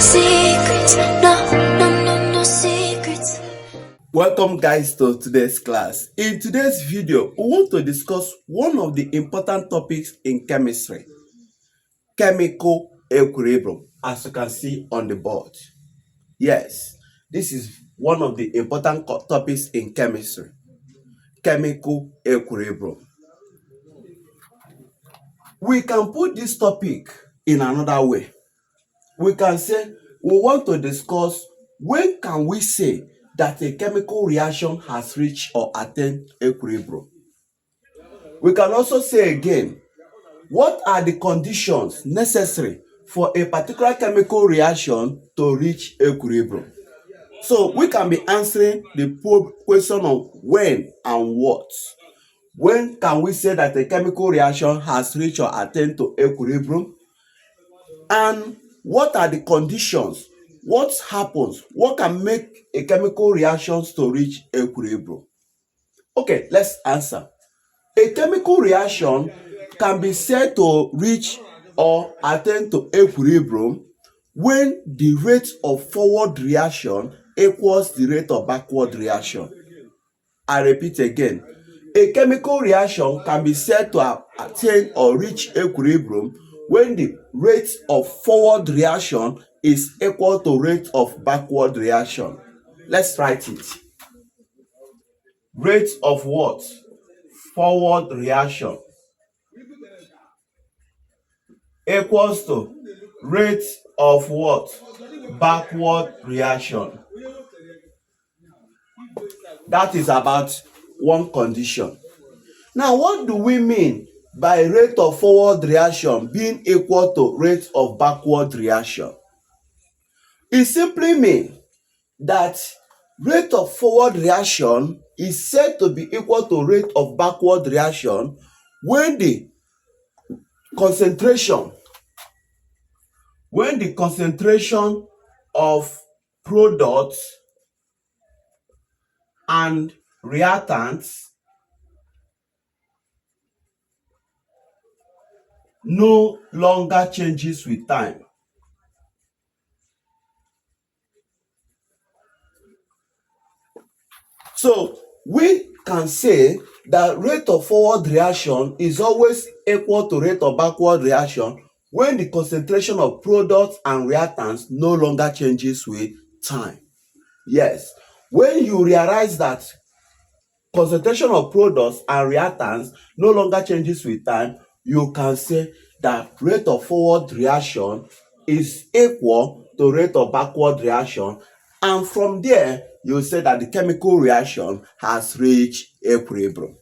secrets. No secrets. Welcome guys to today's class. In today's video, we want to discuss one of the important topics in chemistry, chemical equilibrium, as you can see on the board. Yes, this is one of the important topics in chemistry, chemical equilibrium. We can put this topic in another way. We can say we want to discuss when can we say that a chemical reaction has reached or attained equilibrium. We can also say again, what are the conditions necessary for a particular chemical reaction to reach equilibrium? So we can be answering the question of when and what. When can we say that a chemical reaction has reached or attained to equilibrium? And what are the conditions? What happens? What can make a chemical reaction to reach equilibrium? Okay, let's answer. A chemical reaction can be said to reach or attain to equilibrium when the rate of forward reaction equals the rate of backward reaction. I repeat again. A chemical reaction can be said to attain or reach equilibrium when the rate of forward reaction is equal to rate of backward reaction. Let's write it. Rate of what? Forward reaction equals to rate of what? Backward reaction. That is about one condition. Now, what do we mean by rate of forward reaction being equal to rate of backward reaction? It simply means that rate of forward reaction is said to be equal to rate of backward reaction when the concentration of products and reactants no longer changes with time. So we can say that rate of forward reaction is always equal to rate of backward reaction when the concentration of products and reactants no longer changes with time. Yes, when you realize that concentration of products and reactants no longer changes with time, you can say that rate of forward reaction is equal to rate of backward reaction, and from there you say that the chemical reaction has reached equilibrium.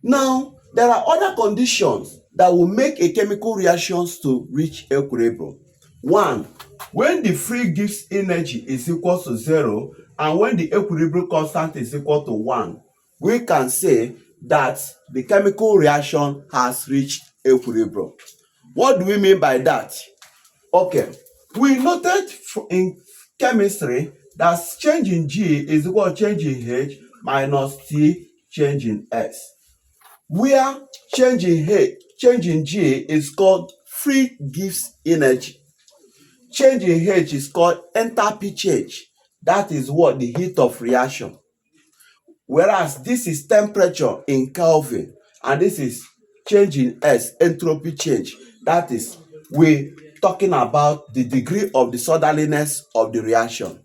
Now, there are other conditions that will make a chemical reaction to reach equilibrium. One, when the free Gibbs energy is equal to 0 and when the equilibrium constant is equal to 1, we can say that the chemical reaction has reached equilibrium. What do we mean by that? Okay, we noted in chemistry that change in G is equal to change in H minus T change in S, where change in G is called free Gibbs energy. Change in H is called enthalpy change. That is what? The heat of reaction. Whereas this is temperature in Kelvin, and this is change in S, entropy change. That is, we're talking about the degree of the disorderliness of the reaction.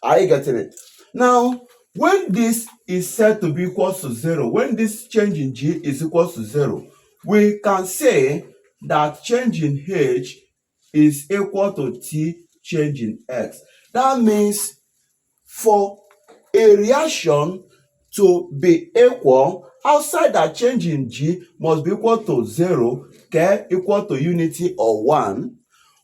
Are you getting it? Now, when this is said to be equal to 0, when this change in G is equal to 0, we can say that change in H is equal to T change in X. That means for a reaction to be equal, outside that change in G must be equal to 0, okay, equal to unity or 1.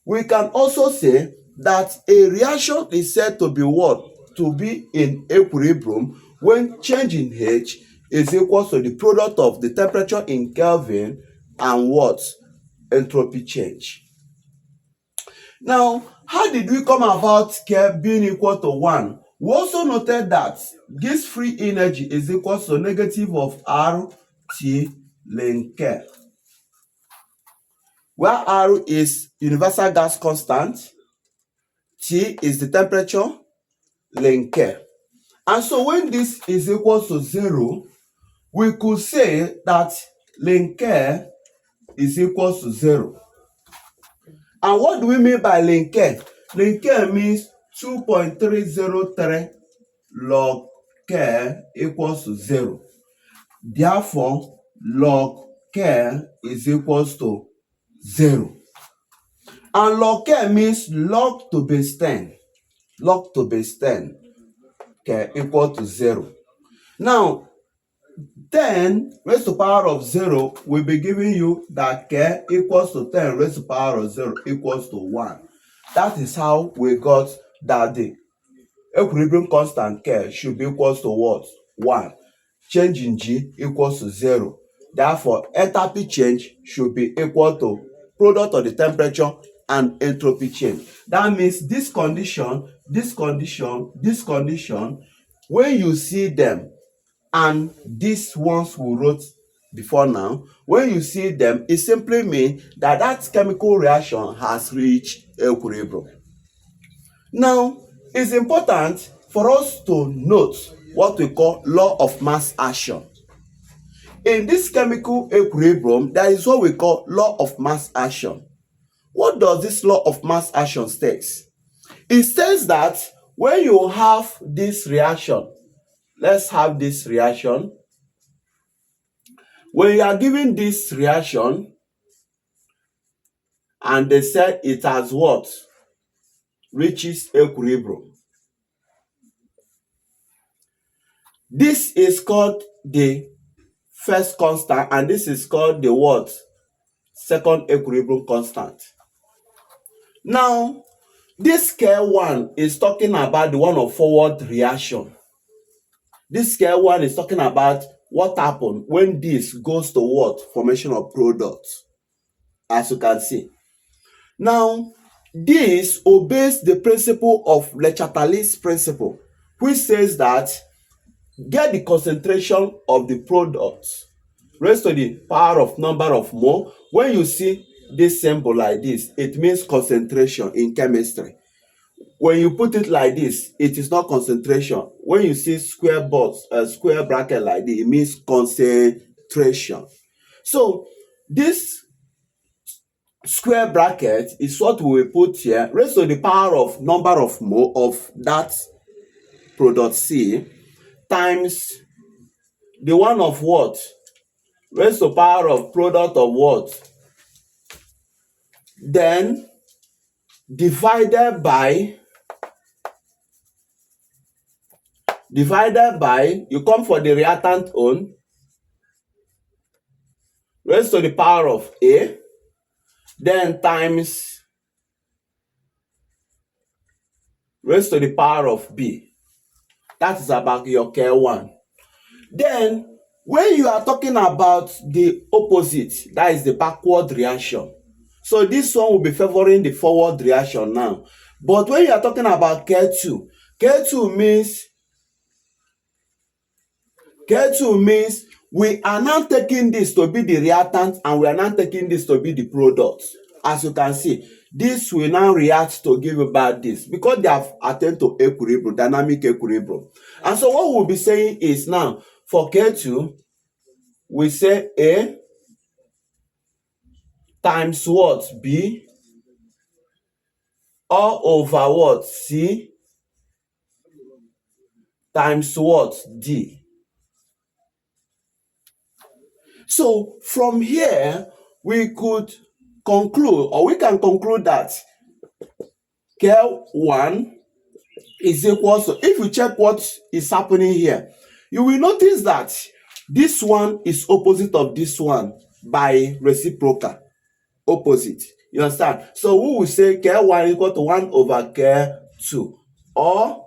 We can also say that a reaction is said to be what? To be in equilibrium when change in H is equal to the product of the temperature in Kelvin and what? Entropy change. Now, how did we come about K being equal to 1? We also noted that this free energy is equal to negative of RT ln K, where R is universal gas constant T is the temperature, ln K. And so when this is equal to 0, we could say that ln K is equal to 0. And what do we mean by ln K? Ln K means 2.303 log K equals to 0. Therefore, log K is equals to 0. And log K means log to base 10. Log to base 10 K equal to 0. Now, 10 raised to the power of 0 will be giving you that K equals to 10 raised to the power of 0 equals to 1. That is how we got that the equilibrium constant K should be equals to what? 1. Change in G equals to 0. Therefore, enthalpy change should be equal to product of the temperature and entropy change. That means this condition, when you see them, and these ones we wrote before now, when you see them, it simply means that that chemical reaction has reached equilibrium. Now, it's important for us to note what we call law of mass action. In this chemical equilibrium, there is what we call law of mass action. What does this law of mass action states? It says that when you have this reaction, let's have this reaction. When you are given this reaction, and they said it has what? Reaches equilibrium. This is called the first constant, and this is called the what? Second equilibrium constant. Now, this K1 is talking about the one of forward reaction. This K1 is talking about what happened when this goes to what? Formation of products, as you can see. Now, this obeys the principle of Le Chatelier's principle, which says that get the concentration of the products raised to the power of number of mole. When you see this symbol like this, it means concentration in chemistry. When you put it like this, it is not concentration. When you see square bracket like this, it means concentration. So this square bracket is what we will put here, raised to the power of number of mole of that product C times the one of what? Raised to the power of product of what? Then divided by, you come for the reactant own, raised to the power of A, then times raised to the power of B. That is about your K1. Then, when you are talking about the opposite, that is the backward reaction. So this one will be favoring the forward reaction now. But when you are talking about K2, K2 means we are now taking this to be the reactant and we are now taking this to be the product. As you can see, this will now react to give about this because they have attained to equilibrium, dynamic equilibrium. And so what we'll be saying is now, for K2, we say A times what? B all over what? C times what? D. So from here, we could conclude, or we can conclude that K1 is equal to, if you check what is happening here, you will notice that this one is opposite of this one by reciprocal. Opposite. You understand? So we will say K1 equal to 1 over K2, or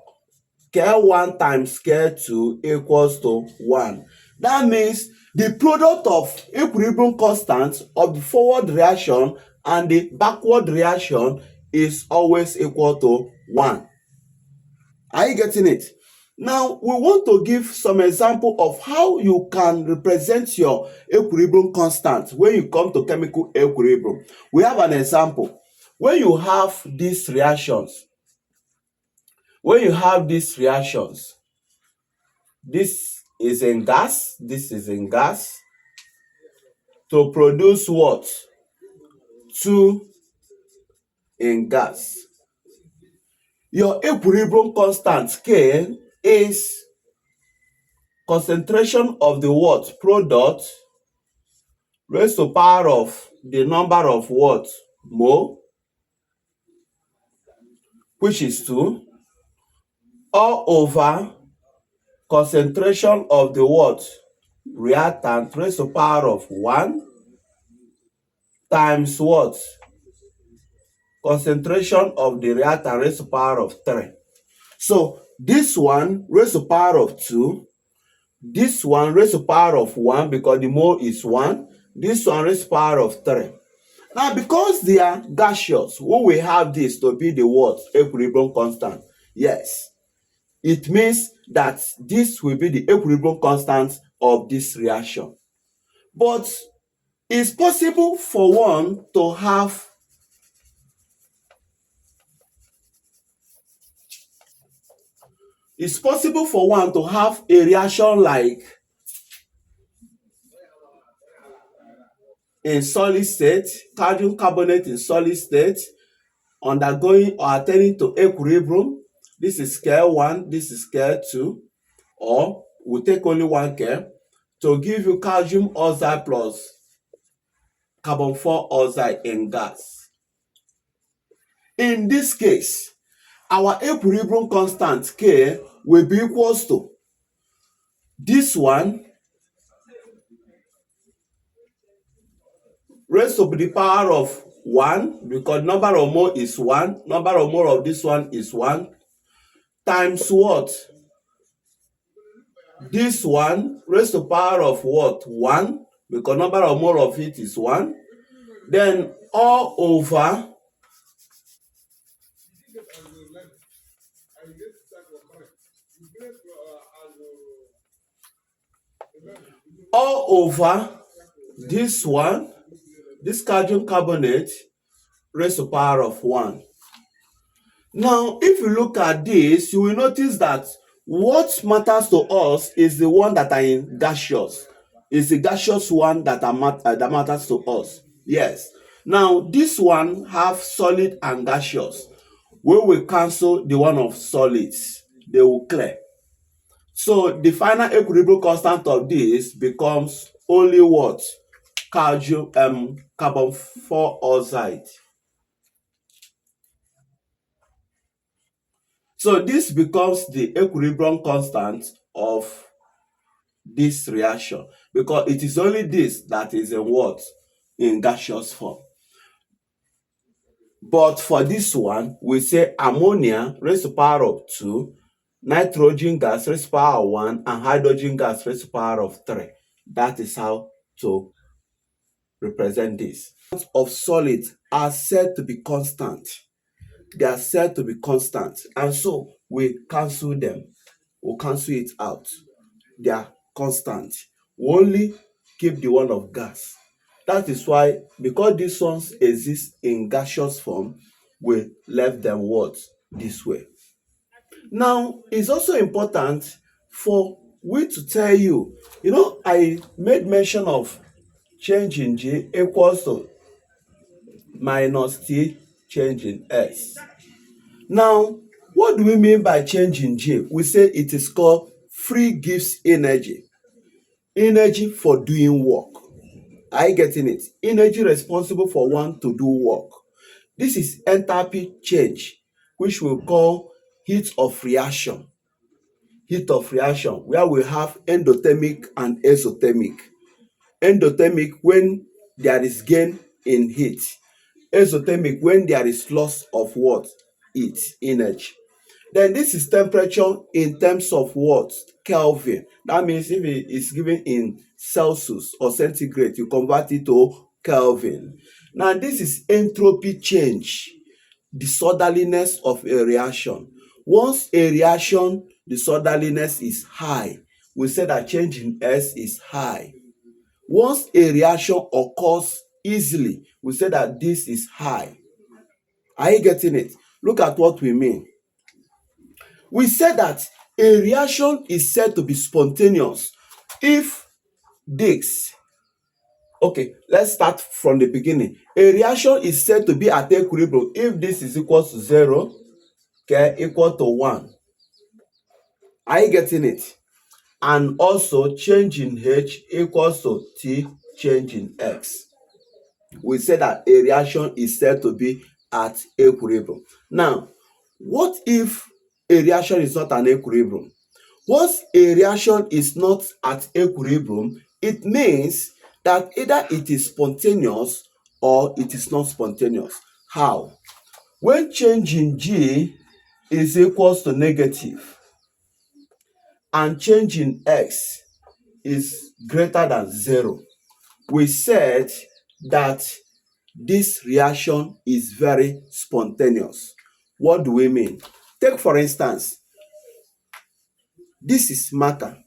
K1 times K2 equals to 1. That means the product of equilibrium constants of the forward reaction and the backward reaction is always equal to 1. Are you getting it? Now, we want to give some example of how you can represent your equilibrium constant when you come to chemical equilibrium. We have an example. When you have these reactions, When you have these reactions, this is in gas, this is in gas, to produce what? 2 in gas. Your equilibrium constant K is concentration of the what? Product raised to power of the number of what? Mole, which is 2, all over concentration of the what? Reactant raised to power of 1 times what? Concentration of the reactant raised to power of 3. So this one raised to power of 2, this one raised to power of 1 because the mole is 1, this one raised to power of 3. Now, because they are gaseous, we will have this to be the what? Equilibrium constant. Yes, it means that this will be the equilibrium constant of this reaction. But it's possible for one to have a reaction like in solid state, calcium carbonate in solid state, undergoing or attaining to equilibrium. This is scale 1, this is scale 2, or we'll take only one scale to give you calcium oxide plus carbon 4 oxide in gas. In this case, our equilibrium constant K will be equals to this one raised to the power of 1, because number of mole is 1, number of mole of this one is 1, times what? This one raised to power of what? 1, because number of mole of it is 1, then all over this one, this calcium carbonate raised to power of 1. Now, if you look at this, you will notice that what matters to us is the one that are in gaseous. It's the gaseous one that matters to us. Yes. Now, this one have solid and gaseous. We will cancel the one of solids. They will clear. So the final equilibrium constant of this becomes only what? Carbon 4 oxide. So this becomes the equilibrium constant of this reaction, because it is only this that is in what? In gaseous form. But for this one, we say ammonia raised to power of 2, nitrogen gas raised to power of 1, and hydrogen gas raised to power of 3. That is how to represent this. Of solids are said to be constant. They are said to be constant, and so we cancel them. We'll cancel it out. They are constant. We only keep the one of gas. That is why, because these ones exist in gaseous form, we left them what? This way. Now, it's also important for we to tell you, I made mention of change in G equals to minus T change in S. Now, what do we mean by change in G? We say it is called free gives energy. Energy for doing work. Are you getting it? Energy responsible for one to do work. This is enthalpy change, which we call heat of reaction. Heat of reaction, where we have endothermic and exothermic. Endothermic when there is gain in heat. Exothermic when there is loss of what? Heat, energy. Then this is temperature in terms of what? Kelvin. That means if it is given in Celsius or centigrade, you convert it to Kelvin. Now this is entropy change, disorderliness of a reaction. Once a reaction disorderliness is high, we say that change in S is high. Once a reaction occurs easily, we say that this is high. Are you getting it? Look at what we mean. We said that a reaction is said to be spontaneous if this. Okay, let's start from the beginning. A reaction is said to be at equilibrium if this is equal to 0, okay, equal to 1. Are you getting it? And also change in H equals to T change in X. We say that a reaction is said to be at equilibrium. Now, what if a reaction is not an equilibrium? Once a reaction is not at equilibrium, it means that either it is spontaneous or it is not spontaneous. How? When change in G is equals to negative and change in X is greater than 0, we said that this reaction is very spontaneous. What do we mean? Take for instance, this is marker.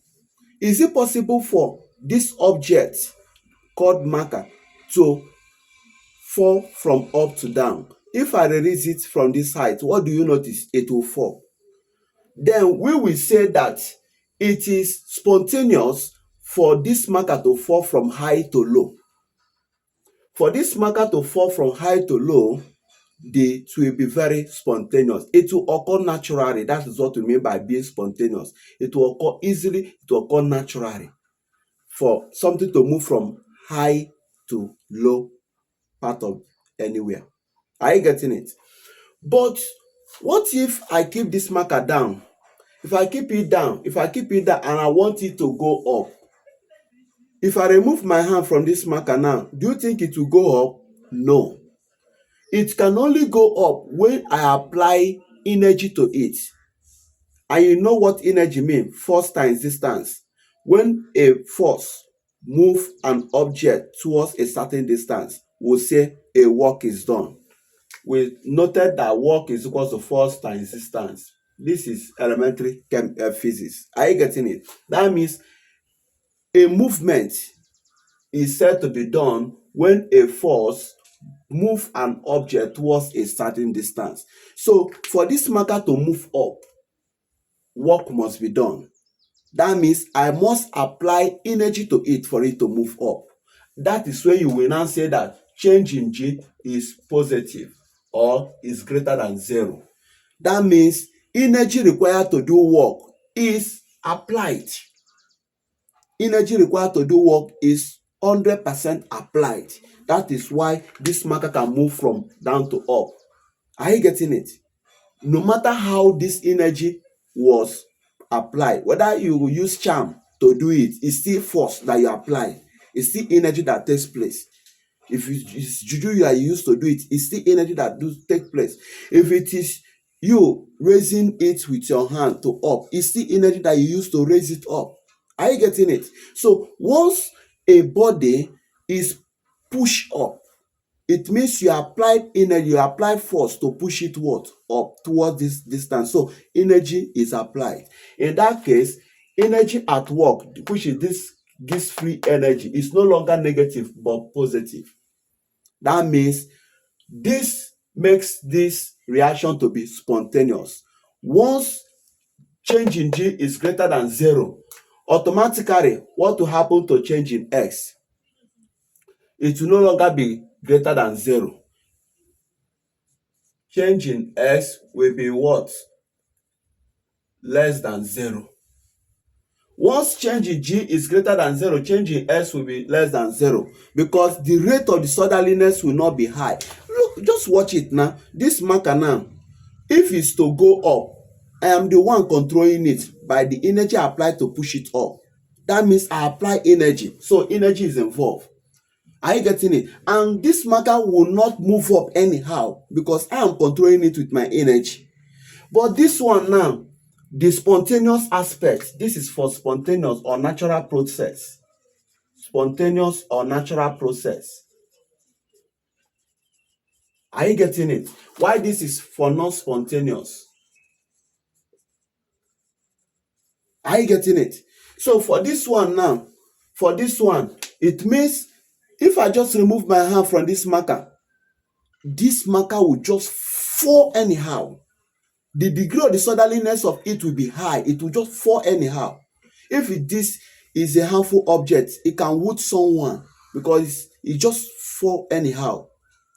Is it possible for this object called marker to fall from up to down? If I release it from this height, what do you notice? It will fall. Then we will say that it is spontaneous for this marker to fall from high to low. For this marker to fall from high to low, it will be very spontaneous. It will occur naturally. That is what we mean by being spontaneous. It will occur easily, it will occur naturally. For something to move from high to low part of anywhere. Are you getting it? But what if I keep this marker down? If I keep it down and I want it to go up, if I remove my hand from this marker now, do you think it will go up? No. It can only go up when I apply energy to it. And you know what energy means? Force times distance. When a force moves an object towards a certain distance, we'll say a work is done. We noted that work is equal to force times distance. This is elementary physics. Are you getting it? That means a movement is said to be done when a force move an object towards a certain distance. So for this marker to move up, work must be done. That means I must apply energy to it for it to move up. That is when you will now say that change in G is positive or is greater than 0. That means energy required to do work is applied. Energy required to do work is 100% applied. That is why this marker can move from down to up. Are you getting it? No matter how this energy was applied, whether you use charm to do it, it's still force that you apply. It's still energy that takes place. If it's juju you are used to do it, it's still energy that does take place. If it is you raising it with your hand to up, it's still energy that you use to raise it up. Are you getting it? So once a body is pushed up, it means you applied energy, you applied force to push it what? Up towards this distance. So energy is applied. In that case, energy at work, which is this free energy, is no longer negative but positive. That means this makes this reaction to be spontaneous. Once change in G is greater than 0, automatically what will happen to change in X? It will no longer be greater than 0. Change in X will be what? Less than 0. Once change in G is greater than 0, change in S will be less than 0 because the rate of disorderliness will not be high. Look, just watch it now. This marker now, if it's to go up, I am the one controlling it by the energy applied to push it up. That means I apply energy. So energy is involved. Are you getting it? And this marker will not move up anyhow because I am controlling it with my energy. But this one now, the spontaneous aspect, this is for spontaneous or natural process. Spontaneous or natural process. Are you getting it? Why this is for non-spontaneous? Are you getting it? So for this one now, it means if I just remove my hand from this marker will just fall anyhow. the degree of disorderliness of it will be high. It will just fall anyhow. If this is a harmful object, it can wound someone because it just fall anyhow.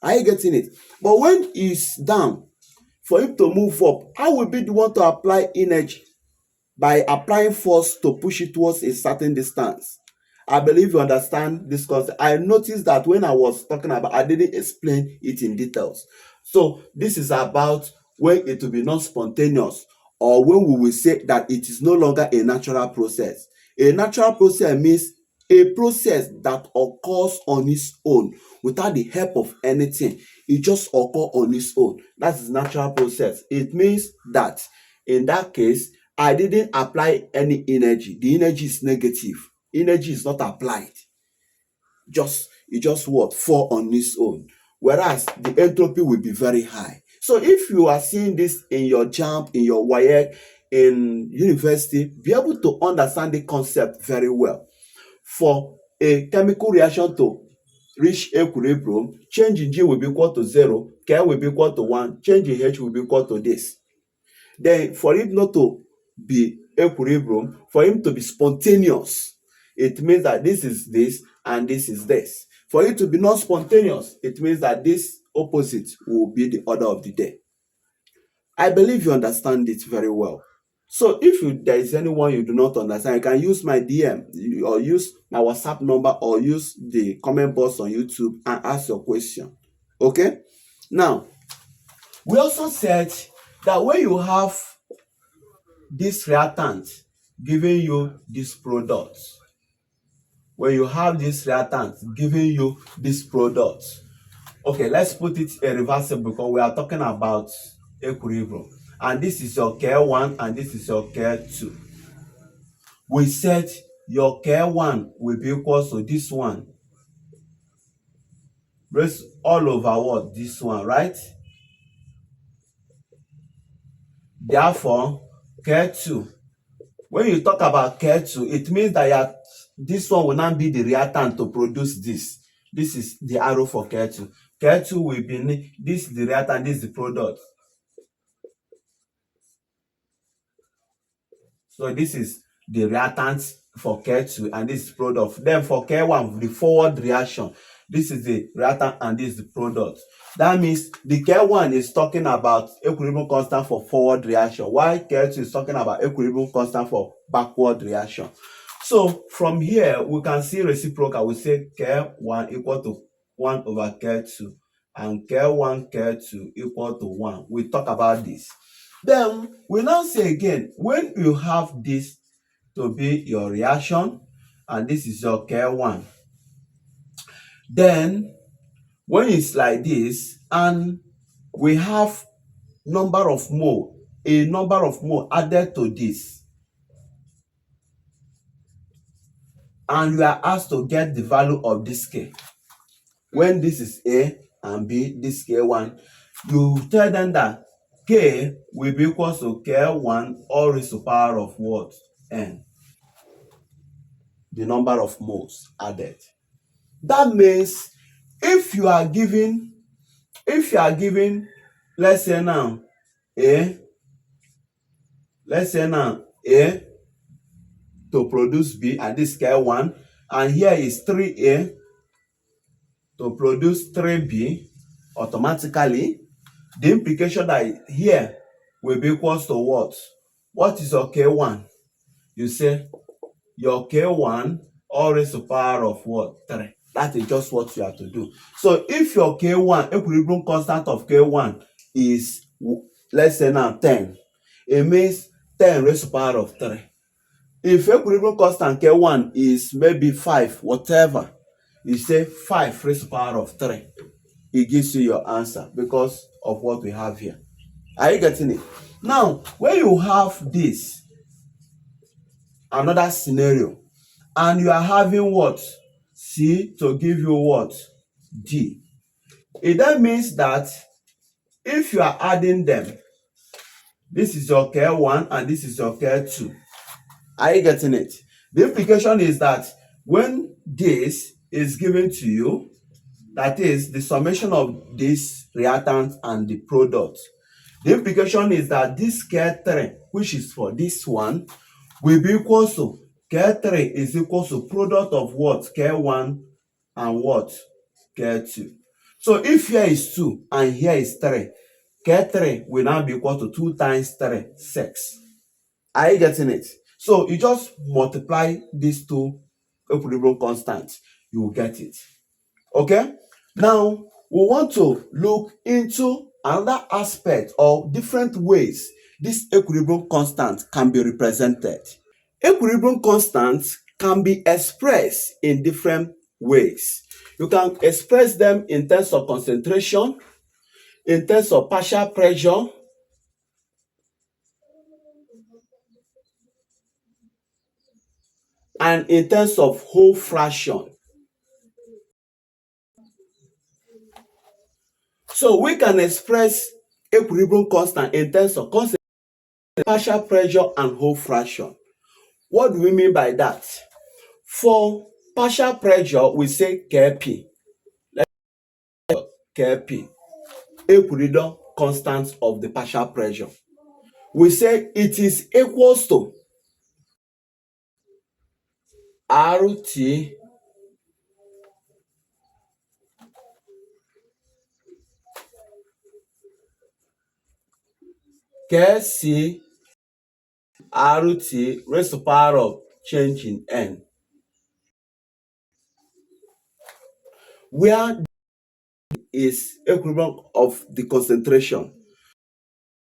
Are you getting it? But when it's down, for him to move up, I will be the one to apply energy by applying force to push it towards a certain distance. I believe you understand this concept. I noticed that when I was talking about, I didn't explain it in details. So this is about when it will be non-spontaneous, or when we will say that it is no longer a natural process. A natural process means a process that occurs on its own without the help of anything. It just occurs on its own. That is natural process. It means that in that case, I didn't apply any energy. The energy is negative. Energy is not applied. It just what? Fall on its own. Whereas the entropy will be very high. So if you are seeing this in your JAMB, in your WAEC, in university, be able to understand the concept very well. For a chemical reaction to reach equilibrium, change in G will be equal to 0, K will be equal to 1, change in H will be equal to this. Then for it not to be equilibrium, for him to be spontaneous, it means that this is this and this is this. For it to be non-spontaneous, it means that this opposite will be the order of the day. I believe you understand it very well. So if there is anyone you do not understand, you can use my DM or use my WhatsApp number or use the comment box on YouTube and ask your question. Okay? Now, we also said that when you have this reactant giving you this product, when you have this reactant giving you this product, okay, let's put it in reversible because we are talking about equilibrium. And this is your K1 and this is your K2. We said your K1 will be equal to this one raised all over what? This one, right? Therefore, K2. When you talk about K2, it means that this one will not be the reactant to produce this. This is the arrow for K2. K2 will be, this is the reactant, this is the product. So this is the reactant for K2 and this is product. Then for K1, the forward reaction, this is the reactant and this is the product. That means the K1 is talking about equilibrium constant for forward reaction, while K2 is talking about equilibrium constant for backward reaction. So from here, we can see reciprocal. We say K1 equal to 1 over K2 and K1, K2 equal to 1. We talk about this. Then we now say again, when you have this to be your reaction and this is your K1, then when it's like this and we have number of mole, a number of mole added to this, and you are asked to get the value of this K. When this is A and B, this K1, you tell them that K will be equal to K1 all raised to power of what? N. The number of moles added. That means if you are given, let's say now A to produce B and this K1, and here is 3A to produce 3B, automatically the implication that here will be equals to what? What is your K1? You say your K1 all raised to power of what? 3. That is just what you have to do. So if your K1, equilibrium constant of K1 is, let's say now 10, it means 10 raised to power of 3. If equilibrium constant K1 is maybe 5, whatever, you say 5 raised to power of 3. It gives you your answer because of what we have here. Are you getting it? Now, when you have this, another scenario, and you are having what? C to give you what? D. It then means that if you are adding them, this is your K1 and this is your K2. Are you getting it? The implication is that when this is given to you, that is the summation of this reactant and the product, The implication is that this K3, which is for this one, will be equal to K3 is equal to product of what? K1 and what? K2. So if here is 2 and here is 3, K3 will now be equal to 2 times 3, 6. Are you getting it? So you just multiply these two equilibrium constants, you will get it. Okay? Now, we want to look into another aspect of different ways this equilibrium constant can be represented. Equilibrium constants can be expressed in different ways. You can express them in terms of concentration, in terms of partial pressure, and in terms of whole fraction. So we can express equilibrium constant in terms of concentration, partial pressure, and whole fraction. What do we mean by that? For partial pressure, we say Kp. Let's say Kp, equilibrium constant of the partial pressure. We say it is equals to RT Kc RT raised to power of change in N, where is equilibrium of the concentration.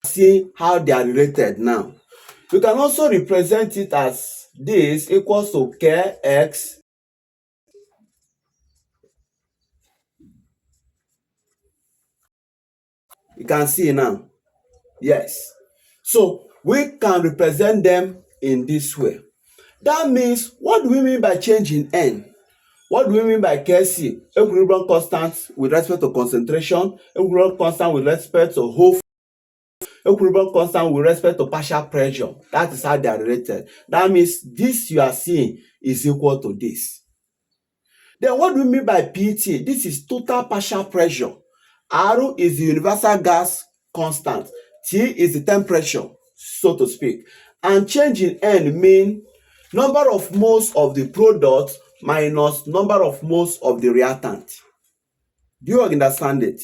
See how they are related now. You can also represent it as this equals to Kx you can see now. Yes. So we can represent them in this way. That means, what do we mean by change in N? What do we mean by Kc? Equilibrium constant with respect to concentration, equilibrium constant with respect to whole, equilibrium constant with respect to partial pressure. That is how they are related. That means this you are seeing is equal to this. Then what do we mean by PT? This is total partial pressure. R is the universal gas constant. T is the temperature, so to speak. And change in N mean number of moles of the product minus number of moles of the reactant. Do you understand it?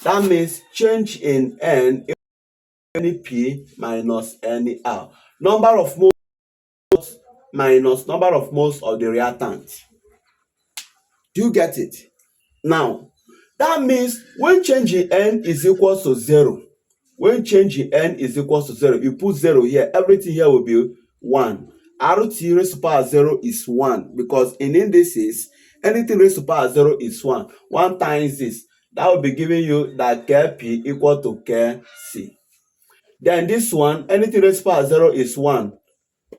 That means change in N any P minus any R. Number of moles minus number of moles of the reactant. Do you get it? Now, that means when change in N is equal to 0, when change in N is equal to 0, you put 0 here, everything here will be 1. RT raised to power 0 is 1, because in indices, anything raised to power 0 is 1. 1 times this, that will be giving you that Kp equal to Kc. Then this one, anything raised to power 0 is 1.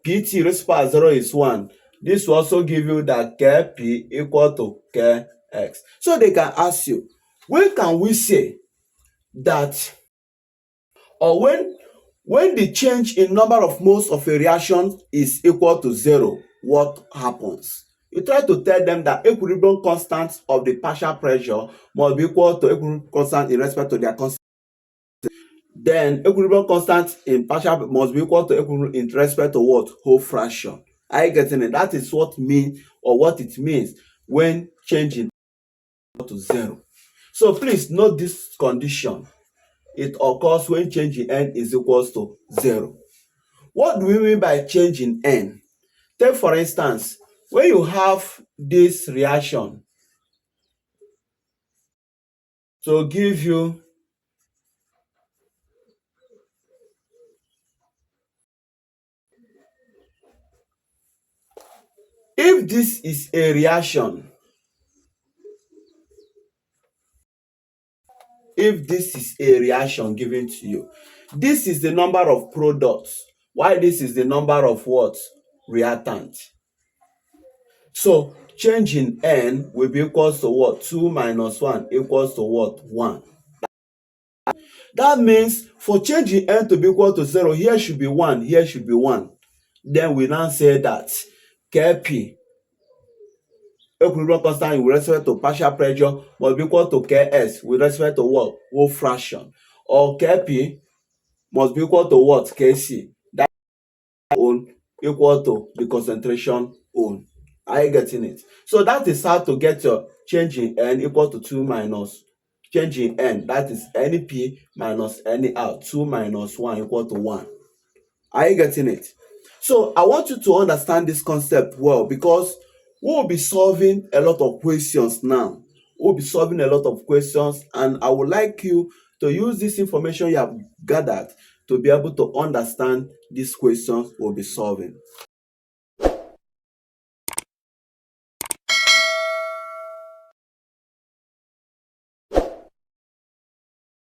Pt raised to power 0 is 1. This will also give you that Kp equal to Kx. So they can ask you, when can we say that, or when the change in number of moles of a reaction is equal to 0, what happens? You try to tell them that equilibrium constant of the partial pressure must be equal to equilibrium constant in respect to their constant. Then equilibrium constant in partial must be equal to equilibrium in respect to what? Whole fraction. Are you getting it? That is what mean, or what it means when changing to 0. So please note this condition. It occurs when change in N is equals to 0. What do we mean by change in N? Take for instance, when you have this reaction to give you if this is a reaction, if this is a reaction given to you, this is the number of products, while this is the number of what? Reactant. So change in N will be equals to what? 2 minus 1 equals to what? 1. That means for change in N to be equal to 0, here should be 1, here should be 1. Then we now say that Kp, equilibrium constant with respect to partial pressure, must be equal to Ks with respect to what? Whole fraction. or Kp must be equal to what? Kc. That own equal to the concentration own. Are you getting it? So that is how to get your change in N equal to 2 minus change in N. That is Np minus Ner. 2 minus 1 equal to 1. Are you getting it? So I want you to understand this concept well, because we will be solving a lot of questions now. We'll be solving a lot of questions, and I would like you to use this information you have gathered to be able to understand these questions we'll be solving.